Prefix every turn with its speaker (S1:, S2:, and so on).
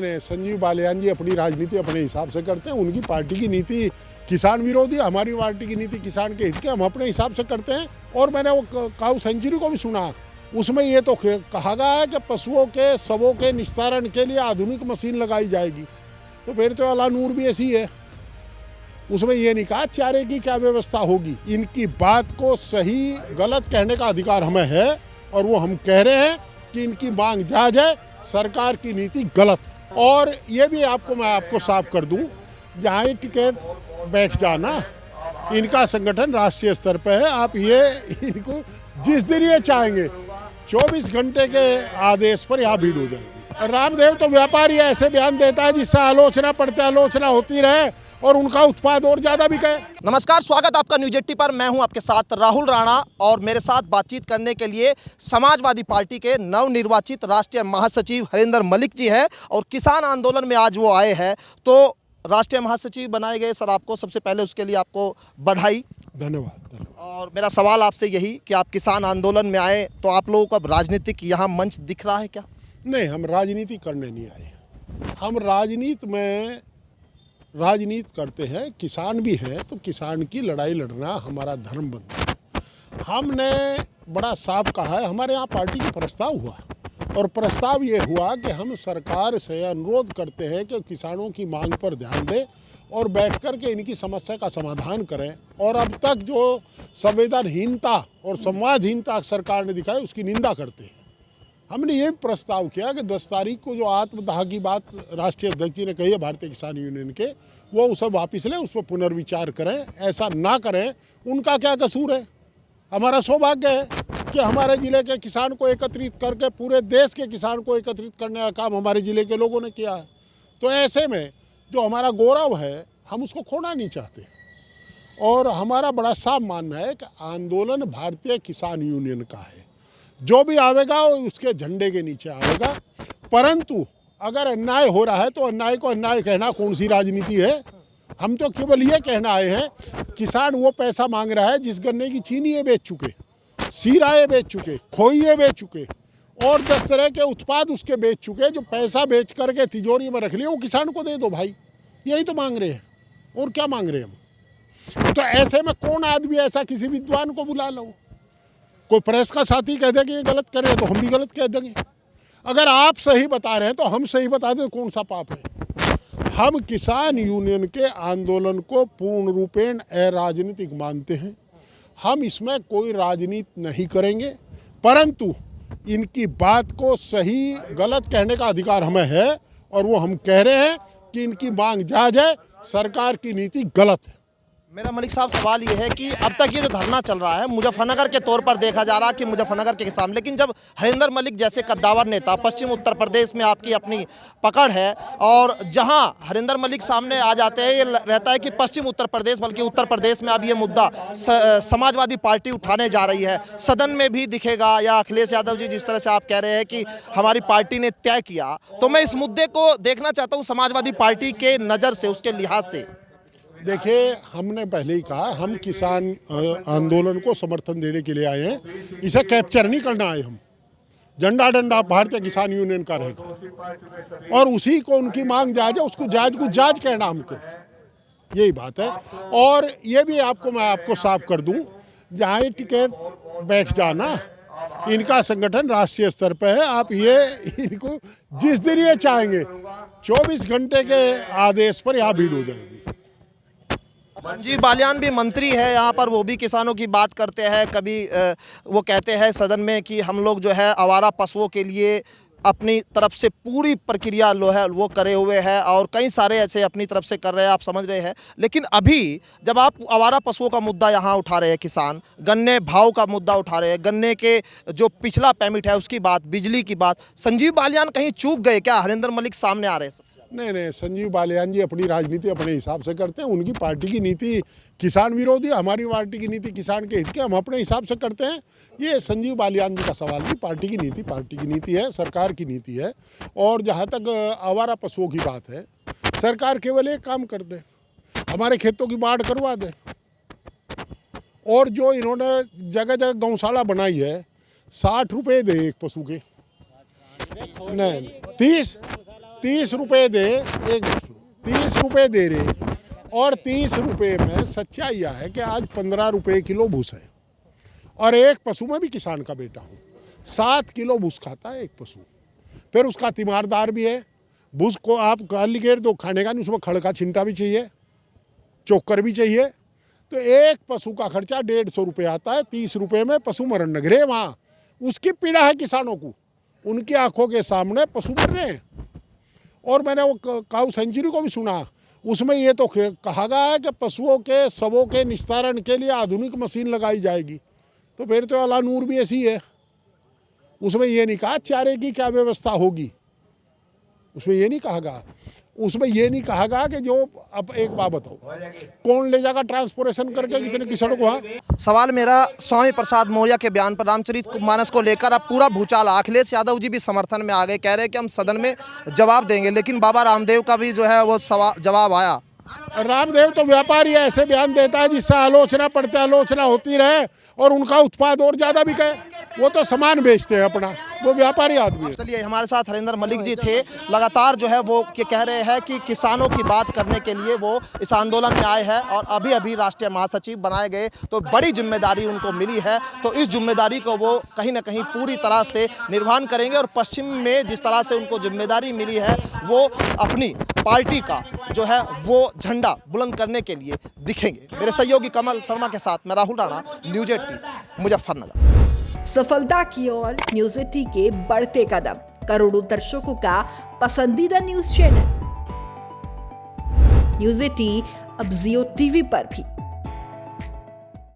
S1: नहीं, संजीव बालियान जी अपनी राजनीति अपने हिसाब से करते हैं। उनकी पार्टी की नीति किसान विरोधी, हमारी पार्टी की नीति किसान के हित की, हम अपने हिसाब से करते हैं। और मैंने वो काऊ सेंचुरी को भी सुना, उसमें ये तो कहा गया है कि पशुओं के शवों के निस्तारण के लिए आधुनिक मशीन लगाई जाएगी। तो फिर तो अला नूर भी ऐसी है, उसमें ये नहीं कहा चारे की क्या व्यवस्था होगी। इनकी बात को सही गलत कहने का अधिकार हमें है, और वो हम कह रहे हैं कि इनकी मांग जायज है, सरकार की नीति गलत। और ये भी मैं आपको साफ कर दूं, जहाँ ये टिकट बैठ जाना, इनका संगठन राष्ट्रीय स्तर पे है। आप ये इनको जिस दिन ये चाहेंगे 24 घंटे के आदेश पर यहाँ भीड़ हो जाएगी। रामदेव तो व्यापारी ऐसे बयान देता है जिससे आलोचना पड़ते आलोचना होती रहे और उनका उत्पाद और ज्यादा बिके।
S2: नमस्कार, स्वागत आपका न्यूज 80 पर। मैं हूं आपके साथ राहुल राणा और मेरे साथ बातचीत करने के लिए समाजवादी पार्टी के नवनिर्वाचित राष्ट्रीय महासचिव हरिंदर मलिक जी हैं। और किसान आंदोलन में आज वो आए हैं, तो राष्ट्रीय महासचिव बनाए गए सर, आपको सबसे पहले उसके लिए आपको बधाई।
S1: धन्यवाद।
S2: और मेरा सवाल आपसे यही कि आप किसान आंदोलन में आए, तो आप लोगों को अब राजनीतिक यहाँ मंच दिख रहा है क्या?
S1: नहीं, हम राजनीति करने नहीं आए। हम राजनीति करते हैं, किसान भी हैं, तो किसान की लड़ाई लड़ना हमारा धर्म बनता है। हमने बड़ा साफ कहा है, हमारे यहाँ पार्टी का प्रस्ताव हुआ, और प्रस्ताव ये हुआ कि हम सरकार से अनुरोध करते हैं कि किसानों की मांग पर ध्यान दें और बैठ कर के इनकी समस्या का समाधान करें। और अब तक जो संवेदनहीनता और संवादहीनता सरकार ने दिखाई, उसकी निंदा करते हैं। हमने ये प्रस्ताव किया कि 10 तारीख को जो आत्मदाह की बात राष्ट्रीय अध्यक्ष जी ने कही है भारतीय किसान यूनियन के, वो उसे वापस लें, उस पर पुनर्विचार करें। ऐसा ना करें, उनका क्या कसूर है? हमारा सौभाग्य है कि हमारे ज़िले के किसान को एकत्रित करके पूरे देश के किसान को एकत्रित करने का काम हमारे ज़िले के लोगों ने किया है। तो ऐसे में जो हमारा गौरव है, हम उसको खोना नहीं चाहते। और हमारा बड़ा साफ मानना है कि आंदोलन भारतीय किसान यूनियन का है। जो भी आवेगा उसके झंडे के नीचे आवेगा। परंतु अगर अन्याय हो रहा है तो अन्याय को अन्याय कहना कौन सी राजनीति है? हम तो केवल ये कहना आए हैं, किसान वो पैसा मांग रहा है जिस गन्ने की चीनी ये बेच चुके, सीरा ये बेच चुके, खोई ये बेच चुके, और 10 तरह के उत्पाद उसके बेच चुके। जो पैसा बेच करके तिजोरी में रख लिया, वो किसान को दे दो भाई। यही तो मांग रहे हैं, और क्या मांग रहे हैं हम? तो ऐसे में कौन आदमी ऐसा किसी विद्वान को बुला लो? कोई प्रेस का साथी कह दे कि ये गलत करे तो हम भी गलत कह देंगे। अगर आप सही बता रहे हैं तो हम सही बता दें, कौन सा पाप है? हम किसान यूनियन के आंदोलन को पूर्ण रूपेण अराजनीतिक मानते हैं। हम इसमें कोई राजनीति नहीं करेंगे, परंतु इनकी बात को सही गलत कहने का अधिकार हमें है, और वो हम कह रहे हैं कि इनकी मांग जायज है, सरकार की नीति गलत है।
S2: मेरा मलिक साहब सवाल ये है कि अब तक ये जो धरना चल रहा है मुजफ्फरनगर के तौर पर देखा जा रहा है कि मुजफ्फरनगर के किसान, लेकिन जब हरिंदर मलिक जैसे कद्दावर नेता, पश्चिम उत्तर प्रदेश में आपकी अपनी पकड़ है, और जहां हरिंदर मलिक सामने आ जाते हैं, ये रहता है कि पश्चिम उत्तर प्रदेश बल्कि उत्तर प्रदेश में अब ये मुद्दा समाजवादी पार्टी उठाने जा रही है, सदन में भी दिखेगा, या अखिलेश यादव जी जिस तरह से आप कह रहे हैं कि हमारी पार्टी ने तय किया, तो मैं इस मुद्दे को देखना चाहता हूँ समाजवादी पार्टी के नज़र से, उसके लिहाज से।
S1: देखिए, हमने पहले ही कहा, हम किसान आंदोलन को समर्थन देने के लिए आए हैं, इसे कैप्चर नहीं करना आए। हम झंडा डंडा भारतीय किसान यूनियन का रहेगा, और उसी को उनकी मांग जायज है, उसको जायज को जायज कहना हमको, यही बात है। और ये भी मैं आपको साफ कर दूं, जहाँ ये टिकट बैठ जाना, इनका संगठन राष्ट्रीय स्तर पे है। आप ये इनको जिस दिन ये चाहेंगे 24 घंटे के आदेश पर यहाँ भीड़ हो जाएगी।
S2: संजीव बालियान भी मंत्री है यहाँ पर, वो भी किसानों की बात करते हैं। कभी वो कहते हैं सदन में कि हम लोग जो है आवारा पशुओं के लिए अपनी तरफ से पूरी प्रक्रिया वो करे हुए हैं, और कई सारे ऐसे अपनी तरफ से कर रहे हैं, आप समझ रहे हैं। लेकिन अभी जब आप आवारा पशुओं का मुद्दा यहाँ उठा रहे हैं, किसान गन्ने भाव का मुद्दा उठा रहे हैं, गन्ने के जो पिछला पेमेंट है उसकी बात, बिजली की बात, संजीव बालियान कहीं चूक गए क्या? हरिंदर मलिक सामने आ रहे हैं।
S1: नहीं, संजीव बालियान जी अपनी राजनीति अपने हिसाब से करते हैं। उनकी पार्टी की नीति किसान विरोधी, हमारी पार्टी की नीति किसान के हित की, हम अपने हिसाब से करते हैं। ये संजीव बालियान जी का सवाल नहीं, पार्टी की नीति है, सरकार की नीति है। और जहाँ तक आवारा पशुओं की बात है, सरकार केवल एक काम कर दे, हमारे खेतों की बाढ़ करवा दे। और जो इन्होंने जगह जगह गौशाला बनाई है, 60 रुपये दे एक पशु के, नहीं 30 रुपये दे, एक 30 रुपये दे रहे, और 30 रुपये में सच्चाई यह है कि आज 15 रुपये किलो भूस है। और एक पशु में भी किसान का बेटा हूँ, 7 किलो भूस खाता है एक पशु। फिर उसका तीमारदार भी है, भूस को आप कालीगेर दो खाने का नहीं, उसमें खड़ का छिंटा भी चाहिए, चोकर भी चाहिए। तो एक पशु का खर्चा 150 रुपये आता है। 30 रुपये में पशु मरण नगरे वहाँ, उसकी पीड़ा है किसानों को, उनकी आंखों के सामने पशु मर रहे हैं। और मैंने वो काऊ सेंचुरी को भी सुना, उसमें ये तो कहा गया है कि पशुओं के शवों के निस्तारण के लिए आधुनिक मशीन लगाई जाएगी। तो फिर तो अला नूर भी ऐसी है, उसमें ये नहीं कहा चारे की क्या व्यवस्था होगी, उसमें ये नहीं कहा गया। उसमें ये नहीं कहा गया कि जो, अब एक बात बताओ, कौन ले जाएगा ट्रांसपोर्टेशन करके कितने किसानों को?
S2: सवाल मेरा स्वामी प्रसाद मौर्य के बयान पर रामचरितमानस को लेकर अब पूरा भूचाल। अखिलेश यादव जी भी समर्थन में आ गए, कह रहे हैं कि हम सदन में जवाब देंगे, लेकिन बाबा रामदेव का भी जो है वो जवाब आया।
S1: रामदेव तो व्यापारी है, ऐसे बयान देता है जिससे आलोचना पड़ती, आलोचना होती रहे और उनका उत्पाद और ज़्यादा बिके। वो तो सामान बेचते हैं अपना, वो व्यापारी आदमी है।
S2: चलिए, हमारे साथ हरिंदर मलिक जी थे, लगातार जो है वो कह रहे हैं कि किसानों की बात करने के लिए वो इस आंदोलन में आए हैं और अभी अभी राष्ट्रीय महासचिव बनाए गए, तो बड़ी जिम्मेदारी उनको मिली है। तो इस जिम्मेदारी को वो कहीं ना कहीं पूरी तरह से निर्वहन करेंगे और पश्चिम में जिस तरह से उनको जिम्मेदारी मिली है वो अपनी पार्टी का जो है वो झंडा बुलंद करने के लिए दिखेंगे। मेरे सहयोगी कमल शर्मा के साथ मैं राहुल राणा, न्यूज़ 18 मुजफ्फरनगर।
S3: सफलता की ओर न्यूज़ 18 के बढ़ते कदम, करोड़ों दर्शकों का पसंदीदा न्यूज़ चैनल न्यूज़ 18 अब जियो टीवी पर भी।